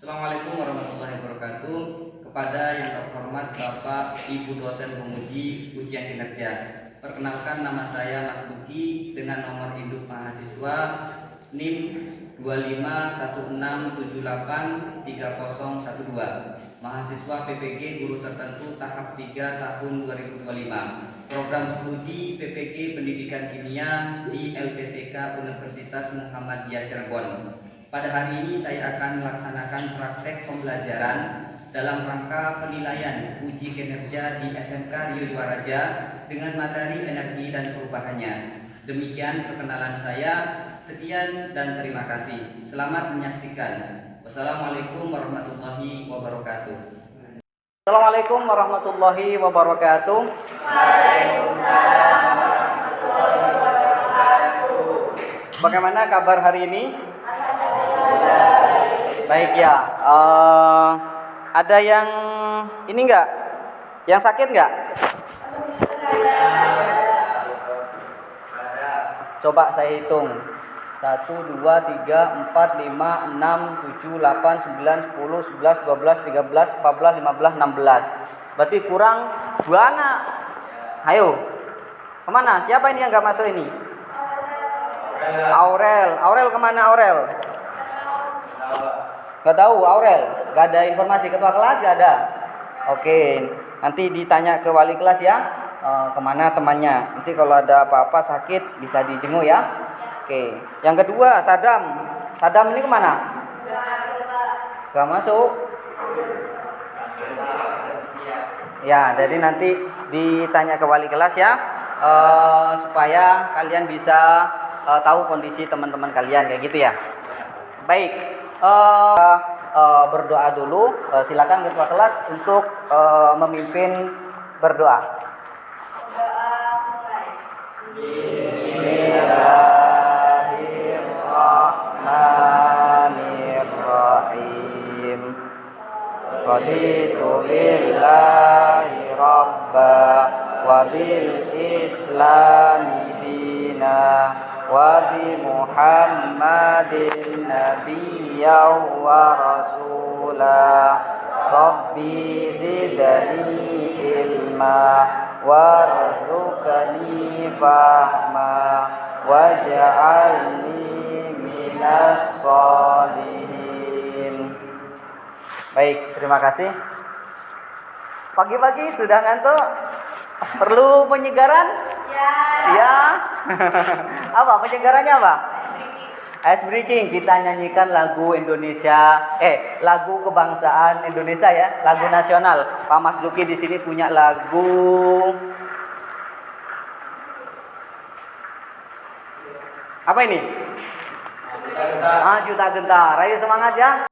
Assalamualaikum warahmatullahi wabarakatuh. Kepada yang terhormat Bapak Ibu dosen penguji ujian kinerja. Perkenalkan, nama saya Mas Buki dengan nomor induk mahasiswa NIM 2516783012. Mahasiswa PPG guru tertentu tahap 3 tahun 2025. Program studi PPG Pendidikan Kimia di LPTK Universitas Muhammadiyah Cirebon. Pada hari ini saya akan melaksanakan praktek pembelajaran dalam rangka penilaian uji kinerja di SMK Rio Dewaraja dengan materi energi dan perubahannya. Demikian perkenalan saya. Sekian dan terima kasih. Selamat menyaksikan. Wassalamualaikum warahmatullahi wabarakatuh. Assalamualaikum warahmatullahi wabarakatuh. Waalaikumsalam warahmatullahi wabarakatuh. Bagaimana kabar hari ini? Baik ya. Ada yang ini enggak? Yang sakit enggak? Coba saya hitung. 1, 2, 3, 4, 5, 6, 7, 8, 9, 10, 11, 12, 13, 14, 15, 16. Berarti kurang 2 anak. Ayo. Kemana? Siapa ini yang enggak masuk ini? Aurel. Aurel kemana Aurel? Gak tahu Aurel, gak ada informasi. Ketua kelas gak ada. Oke, nanti ditanya ke wali kelas ya, kemana temannya. Nanti kalau ada apa-apa sakit bisa dijenguk ya. Oke, yang kedua Sadam. Sadam ini kemana? Gak masuk. Ya, jadi nanti ditanya ke wali kelas ya, supaya kalian bisa tahu kondisi teman-teman kalian kayak gitu ya. Baik. Berdoa dulu. Silakan ketua kelas untuk memimpin berdoa. Bismillahirrahmanirrahim. Raditu billahi rabba wa bil islami dina wa bi Muhammadin nabiyyan wa rasula. Rabbi zidni ilma warzuqni fahma waj'alni minas sholihin. Baik, terima kasih. Pagi-pagi sudah ngantuk? Perlu penyegaran? Ya. Apa penyegarannya apa? Ice breaking. Kita nyanyikan lagu Indonesia, lagu kebangsaan Indonesia ya, lagu nasional. Pak Mas Duki di sini punya lagu apa ini? Juta Gentar. Ayo semangat ya.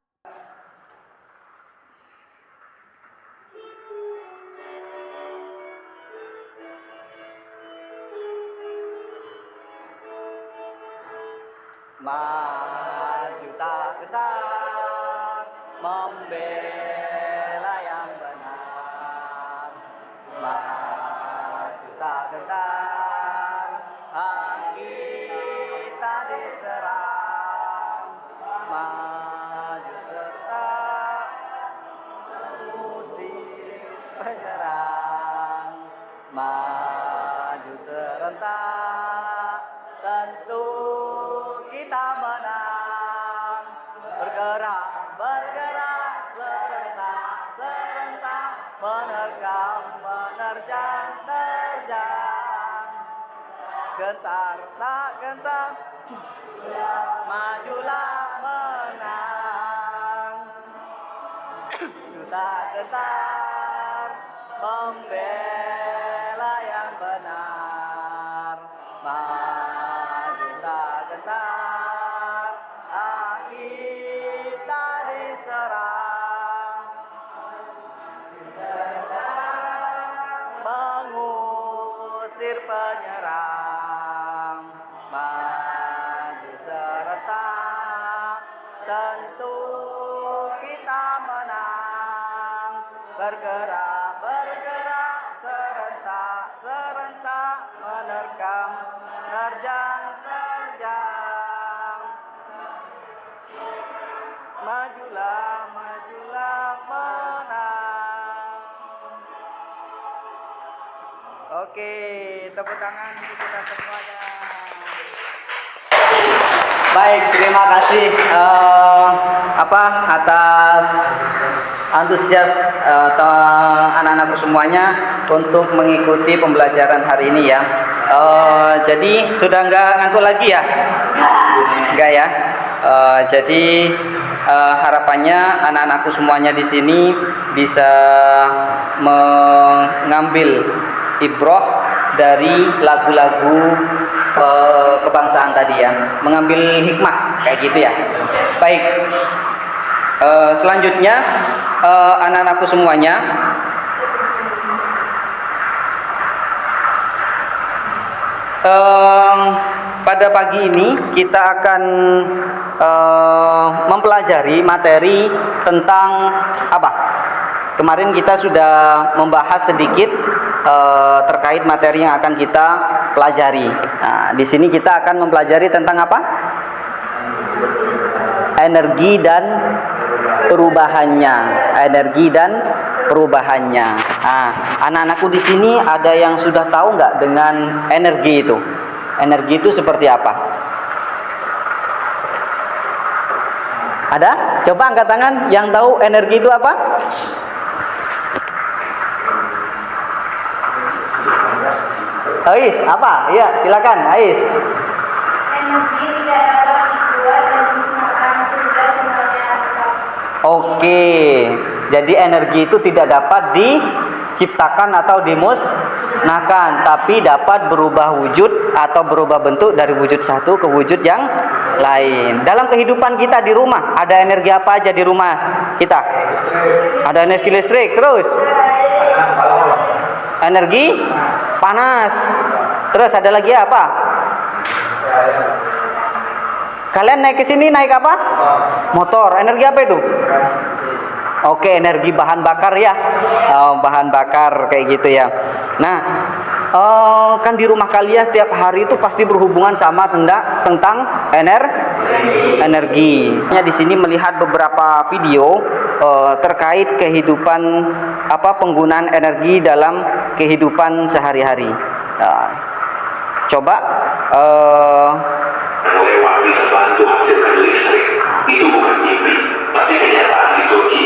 Maju tak gentar membela yang benar. Maju tak gentar hak kita diserang. Maju serta musuh penyerang. Maju serentak tentu kita menang. Bergerak, bergerak, serentak, serentak, menerkam, menerjang, terjang. Gentar, tak gentar, majulah menang. Tak gentar, membela yang benar. Maju tak gentar, kita diserang. Mengusir penyerang. Maju serentak, tentu kita menang. Bergerak, bergerak, serentak. Oke, tepuk tangan untuk kita semuanya. Baik, terima kasih atas antusias anak-anakku semuanya untuk mengikuti pembelajaran hari ini ya. Jadi sudah nggak ngantuk lagi ya? Enggak ya. Jadi harapannya anak-anakku semuanya di sini bisa mengambil ibroh dari lagu-lagu kebangsaan tadi ya, mengambil hikmah kayak gitu ya. Baik, selanjutnya anak-anakku semuanya, pada pagi ini kita akan mempelajari materi tentang apa? Kemarin kita sudah membahas sedikit terkait materi yang akan kita pelajari. Nah, di sini kita akan mempelajari tentang apa? Energi dan perubahannya. Energi dan perubahannya. Nah, anak-anakku di sini ada yang sudah tahu nggak dengan energi itu? Energi itu seperti apa? Ada? Coba angkat tangan yang tahu energi itu apa? Ais, apa? Iya, silakan, Ais. Energi tidak dapat dibuat dan diusahakan sehingga jumlahnya tetap. Oke, jadi energi itu tidak dapat diciptakan atau dimusnahkan, tapi dapat berubah wujud atau berubah bentuk dari wujud satu ke wujud yang lain. Dalam kehidupan kita di rumah, ada energi apa aja di rumah kita? Ada energi listrik, terus energi panas. Terus ada lagi apa? Kalian naik ke sini naik apa? Motor. Energi apa itu? Oke, energi bahan bakar ya. Bahan bakar kayak gitu ya. Nah, kan di rumah kalian tiap hari itu pasti berhubungan sama tentang energi. Di sini melihat beberapa video terkait kehidupan penggunaan energi dalam kehidupan sehari-hari. Coba Lewat bisa bantu hasilkan listrik. Itu bukan mimpi, tapi kenyataan di Turki.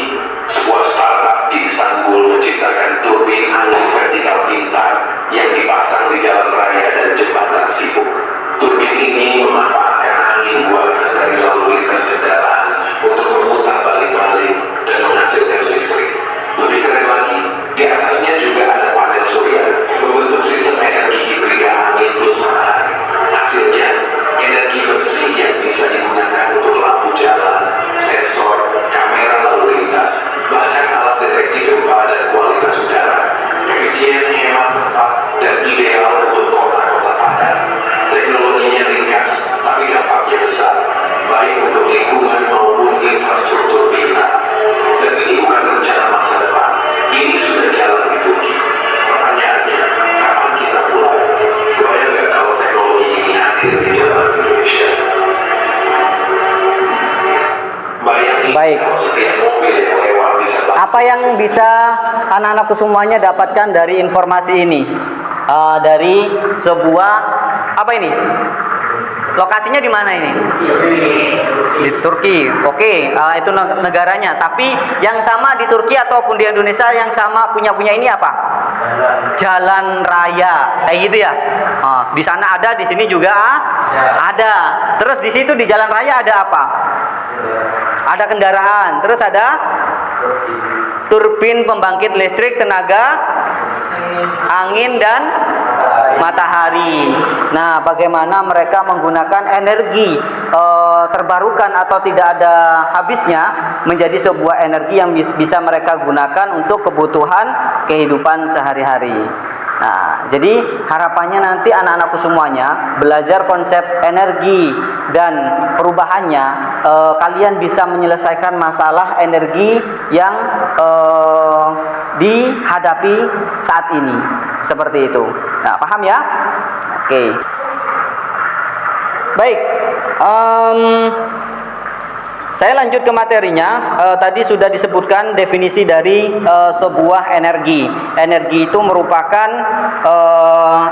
Sebuah startup di Istanbul menciptakan turbin angin vertikal pintar yang dipasang di jalan raya dan jembatan sibuk. Turbin ini memanfaatkan angin buatan dari lalu lintas kendaraan untuk memutar balik-balik dan menghasilkan listrik. Lebih keren lagi, di atasnya juga ada panel surya membentuk sistem energi hibrida angin plus matahari. Hasilnya energi bersih yang bisa digunakan untuk lampu jalan, sensor, kamera lalu lintas, bahkan alat deteksi gempa dan kualitas udara. Efisien, hemat, tepat, dan ideal untuk kota-kota padat. Teknologinya ringkas, tapi dampaknya besar, baik untuk lingkungan maupun infrastruktur pintar. Dan ini bukan rencana masa depan, ini sudah jalan di Turki. Pertanyaannya, kapan kita mulai? Kebayang nggak kalau teknologi ini hadir di jalan Indonesia? Bayangin kalau setiap mobil yang lewat bisa apa yang bisa anak-anakku semuanya dapatkan dari informasi ini? Dari sebuah apa ini? Lokasinya di mana ini? Di Turki. Oke, itu negaranya. Tapi yang sama di Turki ataupun di Indonesia yang sama punya ini apa? Jalan raya, kayak gitu ya. Di sana ada, di sini juga ada. Terus di situ di jalan raya ada apa? Ada kendaraan. Terus ada turbin pembangkit listrik tenaga angin dan matahari. Nah, bagaimana mereka menggunakan energi terbarukan atau tidak ada habisnya menjadi sebuah energi yang bisa mereka gunakan untuk kebutuhan kehidupan sehari-hari. Nah, jadi harapannya nanti anak-anakku semuanya belajar konsep energi dan perubahannya, kalian bisa menyelesaikan masalah energi yang dihadapi saat ini. Seperti itu. Nah, paham ya? Oke. Baik. saya lanjut ke materinya. Tadi sudah disebutkan definisi dari sebuah energi. Energi itu merupakan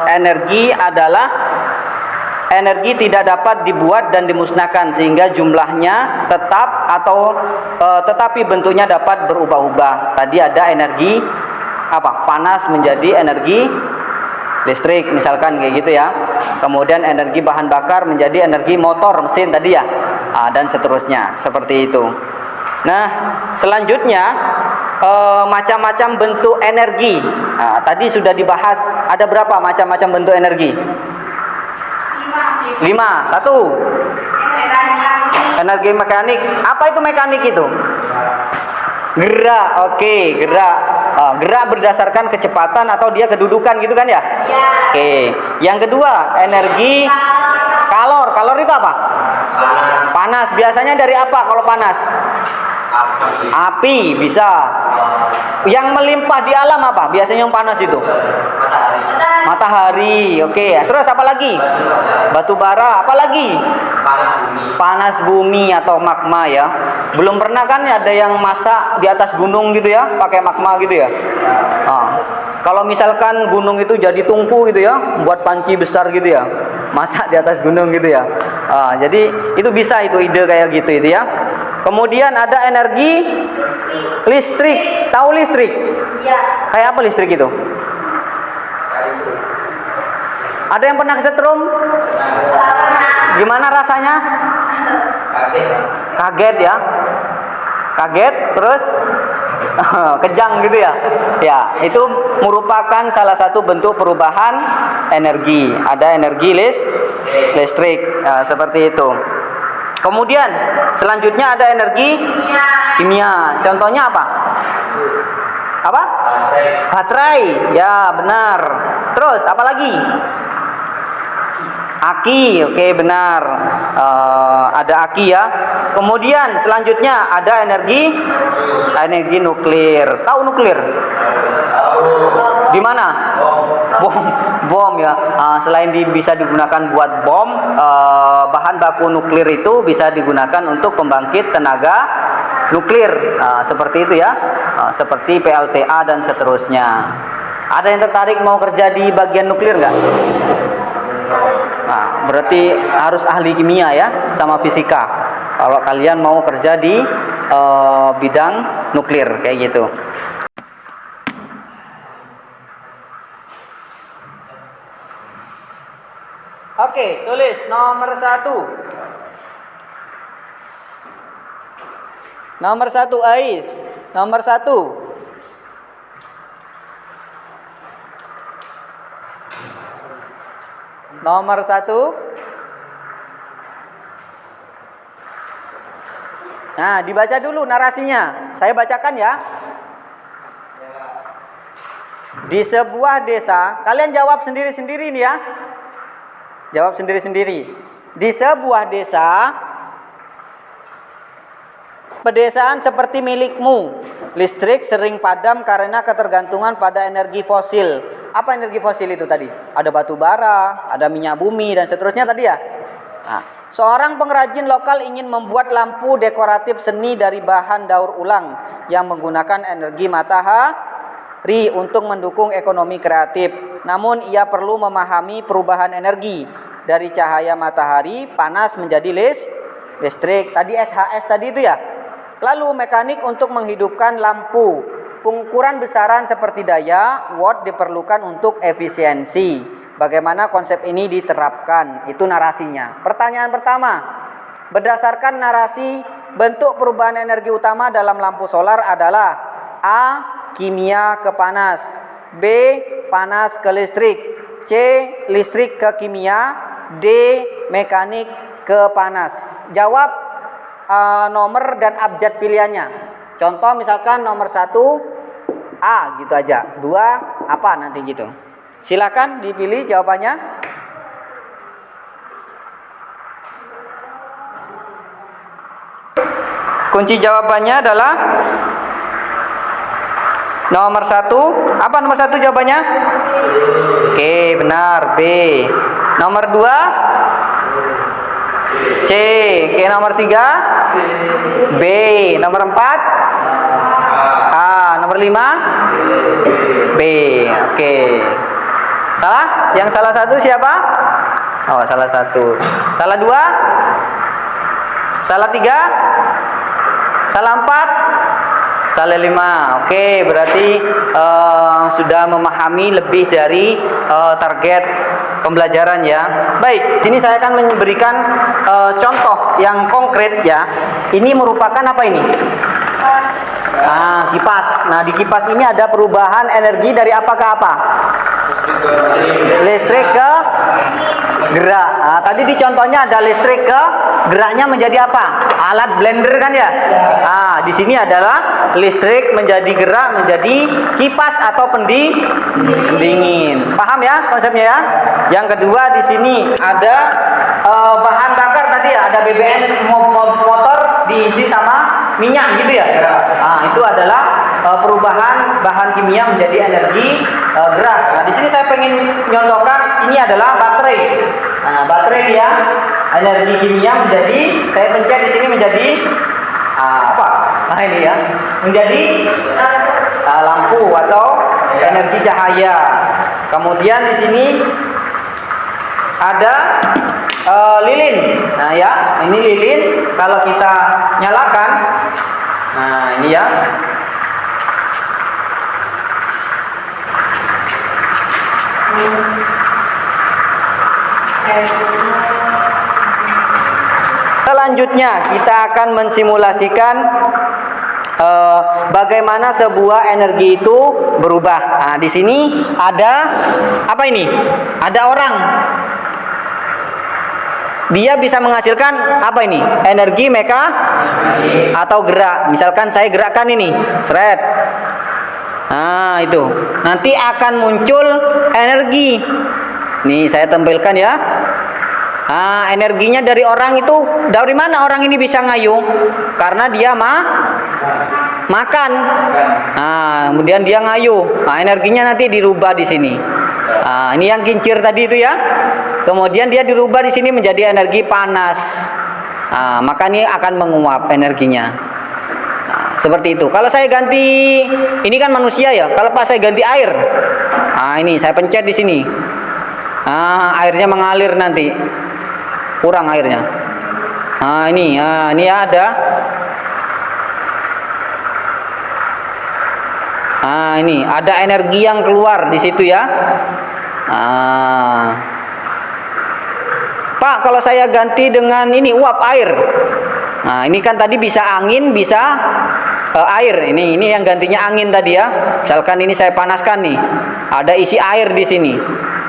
energi adalah energi tidak dapat dibuat dan dimusnahkan sehingga jumlahnya tetap atau tetapi bentuknya dapat berubah-ubah. Tadi ada energi apa? Panas menjadi energi listrik misalkan kayak gitu ya. Kemudian energi bahan bakar menjadi energi motor mesin tadi ya. Dan seterusnya seperti itu. Nah, selanjutnya macam-macam bentuk energi. Tadi sudah dibahas ada berapa macam-macam bentuk energi? 5. Satu. Energi mekanik. Apa itu mekanik itu? Gerak. Oke, gerak. Gerak berdasarkan kecepatan atau dia kedudukan gitu kan ya? Oke. Yang kedua, energi kalor. Kalor itu apa? Panas. Biasanya dari apa kalau panas? Api bisa. Yang melimpah di alam apa? Biasanya yang panas itu? Matahari. Oke. Terus apa lagi? Batu bara. Apa lagi? Panas bumi atau magma ya. Belum pernah kan ada yang masak di atas gunung gitu ya, pakai magma gitu ya. Kalau misalkan gunung itu jadi tungku gitu ya, buat panci besar gitu ya, masak di atas gunung gitu ya. Jadi itu bisa, itu ide kayak gitu itu ya. Kemudian ada energi listrik. Tahu listrik? Iya. Kayak apa listrik itu? Ada yang pernah kesetrum? Gimana rasanya? Kaget ya? Kaget terus kejang gitu ya? Ya, itu merupakan salah satu bentuk perubahan energi. Ada energi listrik seperti itu. Kemudian selanjutnya ada energi kimia. Contohnya apa? Apa? Baterai. Ya, benar. Terus apa lagi? Aki. Oke, benar. Ada aki ya. Kemudian selanjutnya ada energi nuklir. Tahu nuklir? Di mana? Bom ya. Selain bisa digunakan buat bom, bahan baku nuklir itu bisa digunakan untuk pembangkit tenaga nuklir. Seperti itu ya. Seperti PLTA dan seterusnya. Ada yang tertarik mau kerja di bagian nuklir nggak? Nah, berarti harus ahli kimia ya, sama fisika. Kalau kalian mau kerja di bidang nuklir kayak gitu. Oke, tulis nomor 1. Nomor 1 Ais. Nomor 1. Nomor 1. Nah, dibaca dulu narasinya. Saya bacakan ya. Di sebuah desa, kalian jawab sendiri-sendiri nih ya. Jawab sendiri-sendiri. Di sebuah desa, pedesaan seperti milikmu, listrik sering padam karena ketergantungan pada energi fosil. Apa energi fosil itu tadi? Ada batu bara, ada minyak bumi dan seterusnya tadi ya. Nah, seorang pengrajin lokal ingin membuat lampu dekoratif seni dari bahan daur ulang yang menggunakan energi matahari untuk mendukung ekonomi kreatif. Namun ia perlu memahami perubahan energi dari cahaya matahari panas menjadi listrik. Tadi SHS tadi itu ya. Lalu mekanik untuk menghidupkan lampu. Pengukuran besaran seperti daya watt diperlukan untuk efisiensi. Bagaimana konsep ini diterapkan? Itu narasinya. Pertanyaan pertama. Berdasarkan narasi, bentuk perubahan energi utama dalam lampu solar adalah A. Kimia ke panas, B. Panas ke listrik, C. Listrik ke kimia, D. Mekanik ke panas. Jawab nomor dan abjad pilihannya. Contoh misalkan nomor 1 A gitu aja, 2 apa nanti gitu. Silakan dipilih jawabannya. Kunci jawabannya adalah nomor 1. Apa nomor 1 jawabannya? Oke, benar, B. Nomor 2 C. Oke, nomor 3 B. Nomor 4 A. Nomor 5 B. Oke. Salah? Yang salah satu siapa? Oh, salah satu. Salah 2? Salah 3? Salah 4? Salah 5. Oke, berarti sudah memahami lebih dari target pembelajaran ya. Baik, sini saya akan memberikan contoh yang konkret ya. Ini merupakan apa ini? Kipas. Nah, di kipas ini ada perubahan energi dari apa ke apa? Listrik ke gerak. Nah, tadi di contohnya ada listrik ke geraknya menjadi apa? Alat blender kan ya? Di sini adalah listrik menjadi gerak menjadi kipas atau pendingin. Paham ya konsepnya ya? Yang kedua di sini ada bahan bakar tadi ya, ada BBM motor diisi sama minyak gitu ya. Itu adalah perubahan bahan kimia menjadi energi gerak. Nah, di sini saya pengen menyontohkan ini adalah baterai. Nah, baterai dia energi kimia menjadi, saya pencet di sini menjadi apa? Nah, ini ya, menjadi lampu atau energi cahaya. Kemudian di sini ada lilin. Nah, ya, ini lilin kalau kita nyalakan. Nah, ini ya. Selanjutnya kita akan mensimulasikan bagaimana sebuah energi itu berubah. Nah, di sini ada apa ini? Ada orang. Dia bisa menghasilkan apa ini? Energi atau gerak. Misalkan saya gerakkan ini, seret. Nah, itu. Nanti akan muncul energi. Nih, saya tampilkan ya. Energinya dari orang itu, dari mana orang ini bisa ngayuh? Karena dia makan. Kemudian dia ngayuh. Energinya nanti dirubah di sini. Ini yang kincir tadi itu ya. Kemudian dia dirubah di sini menjadi energi panas. Maka ini akan menguap energinya. Seperti itu. Kalau saya ganti, ini kan manusia ya. Kalau pas saya ganti air, ini saya pencet di sini. Airnya mengalir nanti. Kurang airnya. Ini ada. Ini ada energi yang keluar di situ ya. Pak, kalau saya ganti dengan ini uap air. Nah, ini kan tadi bisa angin, bisa air. Ini yang gantinya angin tadi ya. Misalkan ini saya panaskan nih. Ada isi air di sini.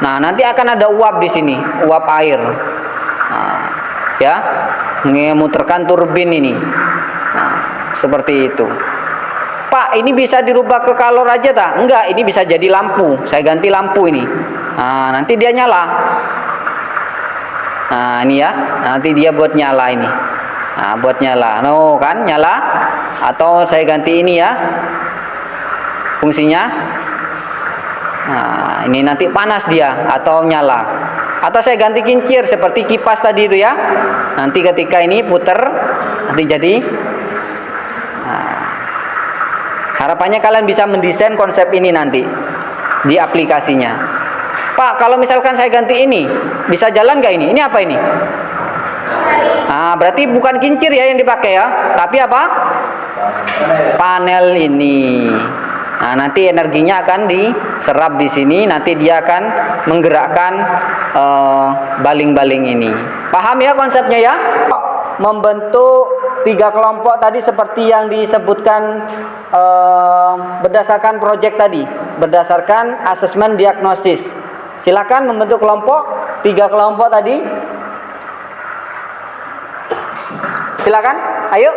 Nah, nanti akan ada uap di sini, uap air. Ya, memutarkan turbin ini. Nah, seperti itu. Pak, ini bisa dirubah ke kalor aja tak? Enggak, ini bisa jadi lampu. Saya ganti lampu ini. Nah, nanti dia nyala. Nah, ini ya. Nanti dia buat nyala ini. Nah, buat nyala. Kan nyala. Atau saya ganti ini ya. Fungsinya. Nah, ini nanti panas dia atau nyala. Atau saya ganti kincir seperti kipas tadi itu ya. Nanti ketika ini puter nanti jadi. Harapannya kalian bisa mendesain konsep ini nanti di aplikasinya. Pak, kalau misalkan saya ganti ini, bisa jalan nggak ini? Ini apa ini? Berarti bukan kincir ya yang dipakai ya, tapi apa? Panel ini. Nah, nanti energinya akan diserap di sini, nanti dia akan menggerakkan baling-baling ini. Paham ya konsepnya ya? Membentuk 3 kelompok tadi seperti yang disebutkan berdasarkan proyek tadi, berdasarkan asesmen diagnosis. Silakan membentuk kelompok 3 kelompok tadi. Silakan, ayo.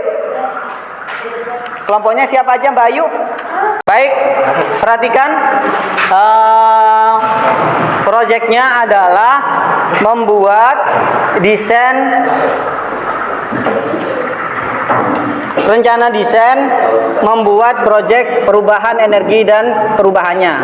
Kelompoknya siapa aja, Mbak Ayu? Baik, perhatikan. Proyeknya adalah membuat desain, rencana desain membuat proyek perubahan energi dan perubahannya.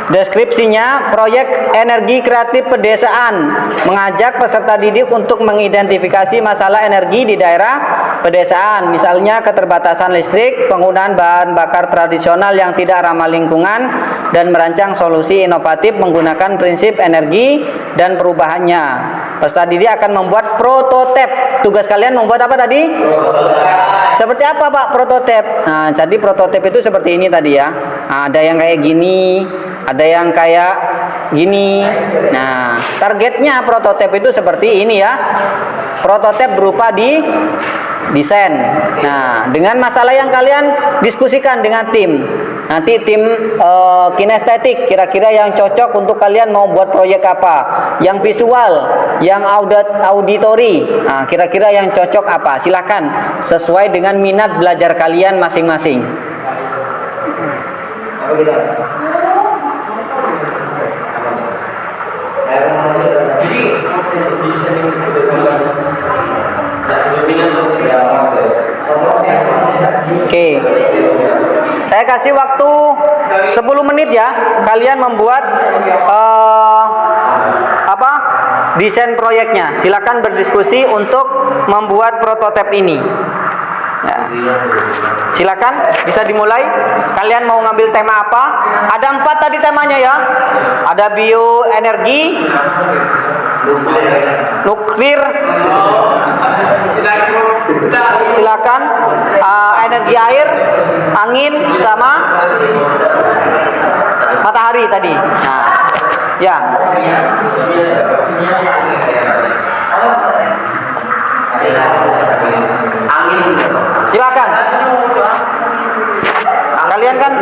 Deskripsinya, proyek energi kreatif pedesaan mengajak peserta didik untuk mengidentifikasi masalah energi di daerah pedesaan, misalnya keterbatasan listrik, penggunaan bahan bakar tradisional yang tidak ramah lingkungan, dan merancang solusi inovatif menggunakan prinsip energi dan perubahannya. Peserta didik akan membuat prototip. Tugas kalian membuat apa tadi? Seperti apa Pak prototip? Nah, jadi prototip itu seperti ini tadi ya. Nah, ada yang kayak gini, ada yang kayak gini. Nah, targetnya prototip itu seperti ini ya. Prototip berupa di desain. Nah, dengan masalah yang kalian diskusikan dengan tim. Nanti tim kinestetik kira-kira yang cocok untuk kalian mau buat proyek apa. Yang visual, yang auditory. Nah, kira-kira yang cocok apa? Silakan sesuai dengan minat belajar kalian masing-masing. Oke. Saya kasih waktu 10 menit ya. Kalian membuat desain proyeknya. Silakan berdiskusi untuk membuat prototip ini. Ya. Silakan bisa dimulai. Kalian mau ngambil tema apa? Ada 4 tadi temanya ya. Ada bioenergi, nuklir, silakan, energi air, angin, sama matahari tadi. Nah, ya. Silakan. Kalian kan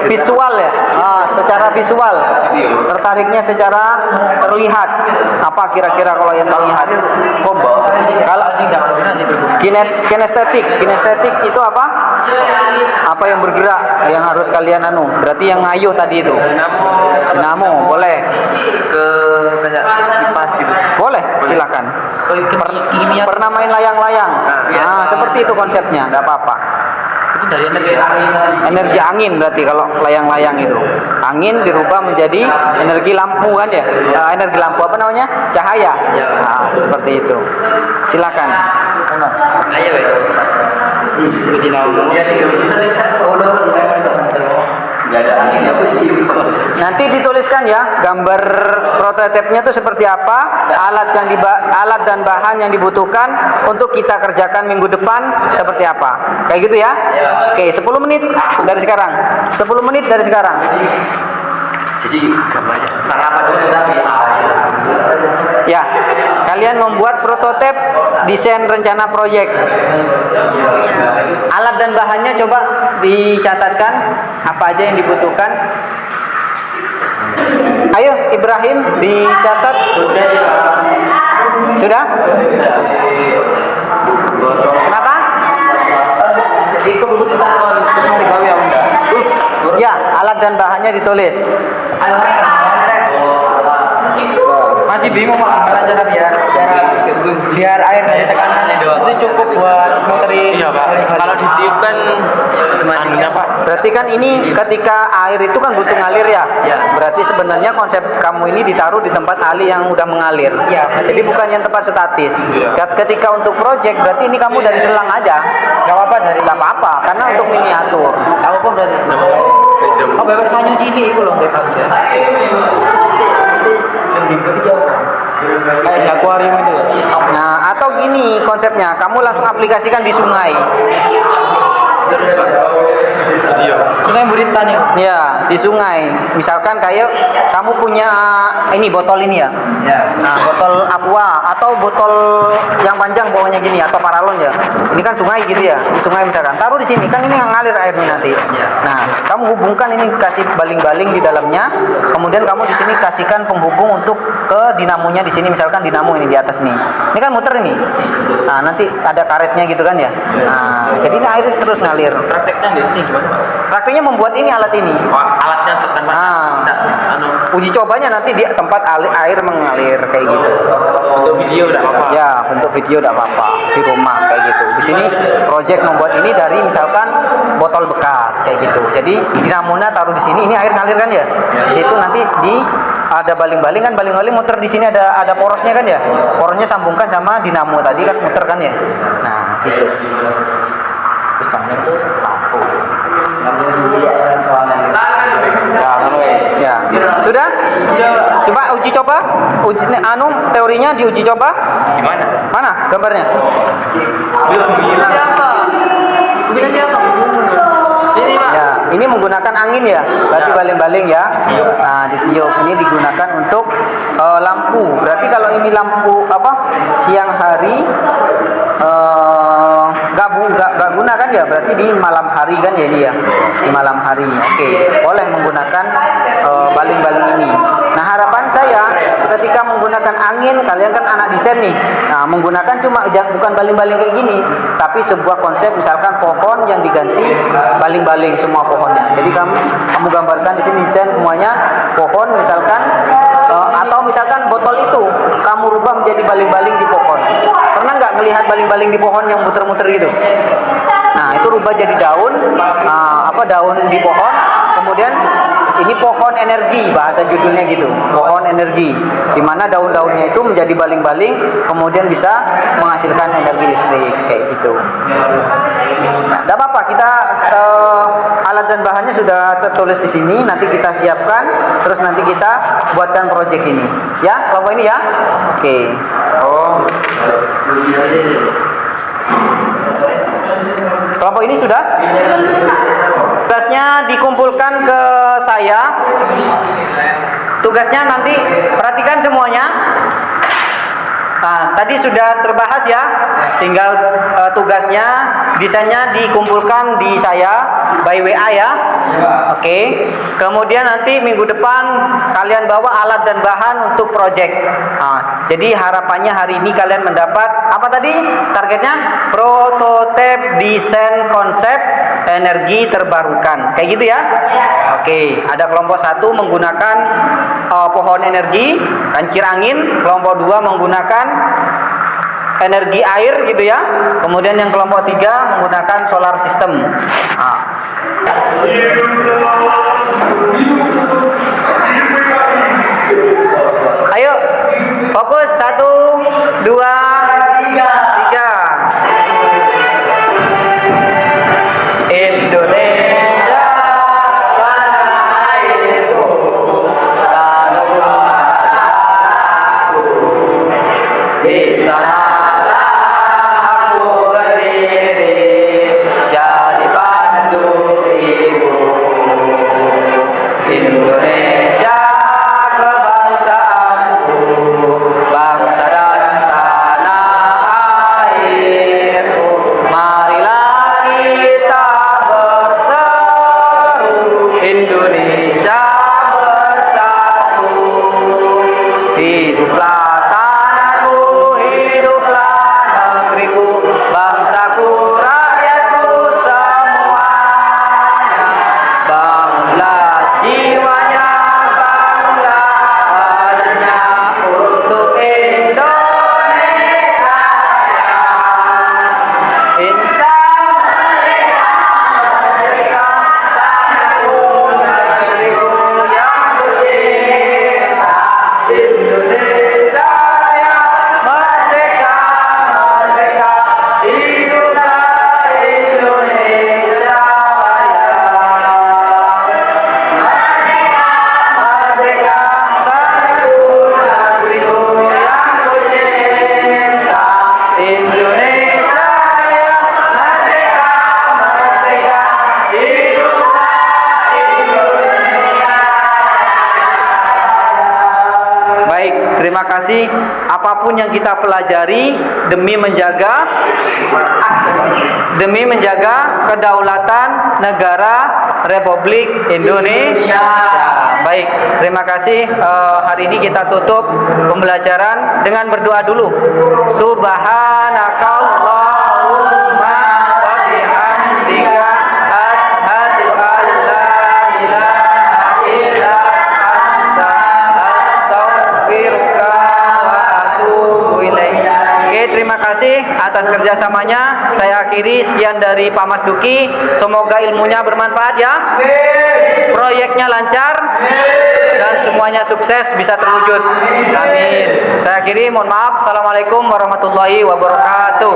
visual ya, secara visual tertariknya secara terlihat. Apa kira-kira kalau yang terlihat? Kalau kinestetik itu apa? Apa yang bergerak, yang harus kalian berarti yang ngayuh tadi itu. Dinamo, boleh. Kayak kipas gitu. Boleh, silakan. Pernah main layang-layang? Nah, seperti itu konsepnya, nggak apa-apa. Itu dari Energi angin berarti kalau layang-layang itu. Angin dirubah menjadi energi lampu kan ya? Energi lampu apa namanya? Cahaya. Nah, seperti itu. Silakan. Ayo ya. Nanti dituliskan ya gambar prototipnya itu seperti apa, alat dan bahan yang dibutuhkan untuk kita kerjakan minggu depan seperti apa. Kayak gitu ya. Oke, 10 menit dari sekarang. 10 menit dari sekarang. Jadi gambarnya apa dulu tapi Ya, kalian membuat prototip desain rencana proyek. Alat dan bahannya coba dicatatkan apa aja yang dibutuhkan. Ayo Ibrahim dicatat. Sudah? Kenapa? Ya, alat dan bahannya ditulis. masih bingung Pak gimana biar air dari tekanan itu cukup buat muterin. Iya Pak. Kalau ditiup kan gimana Pak? Berarti kan ini ketika air itu kan butuh ngalir ya. Berarti sebenarnya konsep kamu ini ditaruh di tempat ali yang udah mengalir. Jadi bukan yang tempat statis. Ketika untuk project berarti ini kamu dari selang aja. Gak apa-apa dari. Gak apa-apa karena untuk miniatur. Apa berarti? Oh bebek sanyu cilik itu loh kayak akuarium itu. Nah, atau gini konsepnya, kamu langsung aplikasikan di sungai. Sungai Buritan ya? Ya, di sungai. Misalkan kayak kamu punya ini botol ini ya. Nah, botol aqua atau botol yang panjang bawahnya gini atau paralon ya. Ini kan sungai gitu ya. Di sungai misalkan. Taruh di sini kan ini yang ngalir airnya nanti. Nah, kamu hubungkan ini kasih baling-baling di dalamnya. Kemudian kamu di sini kasihkan penghubung untuk ke dinamonya di sini misalkan dinamo ini di atas nih. Ini kan muter ini. Nah, nanti ada karetnya gitu kan ya. Nah, jadi ini air terus ngalir. Prakteknya di sini gimana Pak? Prakteknya membuat ini alat ini. Alatnya tertanam. Uji cobanya nanti di tempat air mengalir kayak gitu. Untuk video udah apa-apa. Ya, untuk video udah apa-apa. di rumah kayak gitu. Di sini project membuat ini dari misalkan botol bekas kayak gitu. Jadi dinamonya taruh di sini, ini air ngalir kan ya. Di situ nanti ada baling-baling kan, baling-baling muter di sini ada porosnya kan ya. Porosnya sambungkan sama dinamo tadi kan muter kan ya. Nah, gitu. Pisangnya tuh lampu. Ya, sudah? Coba uji coba. Teorinya diuji coba. Gimana? Mana gambarnya? Ini Pak. Ya, ini menggunakan angin ya, berarti baling-baling ya. Nah, ditiup ini digunakan untuk lampu. Berarti kalau ini lampu siang hari nggak guna kan ya? Berarti di malam hari kan ya ini ya, di malam hari. Oke, boleh menggunakan baling-baling ini. Nah, harapan saya ketika menggunakan angin, kalian kan anak desain nih. Nah, menggunakan bukan baling-baling kayak gini, tapi sebuah konsep misalkan pohon yang diganti baling-baling semua pohonnya. Jadi kamu gambarkan di sini desain semuanya pohon misalkan atau misalkan botol itu kamu rubah menjadi baling-baling di pohon. Pernah nggak melihat baling-baling di pohon yang muter-muter gitu? Nah, itu rubah jadi daun, daun di pohon. Kemudian ini pohon energi, bahasa judulnya gitu, pohon energi, di mana daun-daunnya itu menjadi baling-baling, kemudian bisa menghasilkan energi listrik kayak gitu. Nah, tidak apa-apa, kita alat dan bahannya sudah tertulis di sini, nanti kita siapkan, terus nanti kita buatkan proyek ini, ya, kelompok ini ya, oke. Kelompok ini sudah? Tugasnya dikumpulkan ke saya. Tugasnya nanti perhatikan semuanya. Nah, tadi sudah terbahas ya. Tinggal tugasnya, desainnya dikumpulkan di saya by WA ya. Oke. Kemudian nanti minggu depan kalian bawa alat dan bahan untuk project. Nah, jadi harapannya hari ini kalian mendapat apa tadi? Targetnya prototipe desain konsep energi terbarukan. Kayak gitu ya? Oke, ada kelompok 1 menggunakan pohon energi, kancir angin, kelompok 2 menggunakan energi air gitu ya. Kemudian yang kelompok 3 menggunakan solar system. Nah. Ayo, fokus 1, 2, 3. Indonesia tanah airku, tanahku tanahku, di sanalah aku berdiri, jadi pandu ibu. Indonesia kebangsaanku, bangsa dan tanah airku, marilah kita berseru, Indonesia bersatu. Hiduplah tanahku, hiduplah negeriku, bangsaku, rakyatku semuanya. Bangunlah jiwanya, bangunlah badannya untuk Indonesia raya. Indah merdeka, merdeka, tanahku, negeriku yang kucinta. Indonesia raya, merdeka, merdeka, hiduplah Indonesia raya. Merdeka, tanahku, negeriku yang kucinta. Indonesia raya, merdeka, merdeka, hiduplah Indonesia. Baik, terima kasih. Apapun yang kita pelajari demi menjaga kedaulatan negara Republik Indonesia. Baik, terima kasih. Hari ini kita tutup pembelajaran dengan berdoa dulu. Subhanakallahumma wa bihamdika asyhadu an la ilaha illa anta astaghfiruka wa atubu ilaik. Oke, terima kasih atas kerja kerjasamanya. Saya akhiri, sekian dari Pak Mas Duki. Semoga ilmunya bermanfaat ya. Proyeknya lancar dan semuanya sukses bisa terwujud. Amin. Saya akhiri, mohon maaf. Assalamualaikum warahmatullahi wabarakatuh.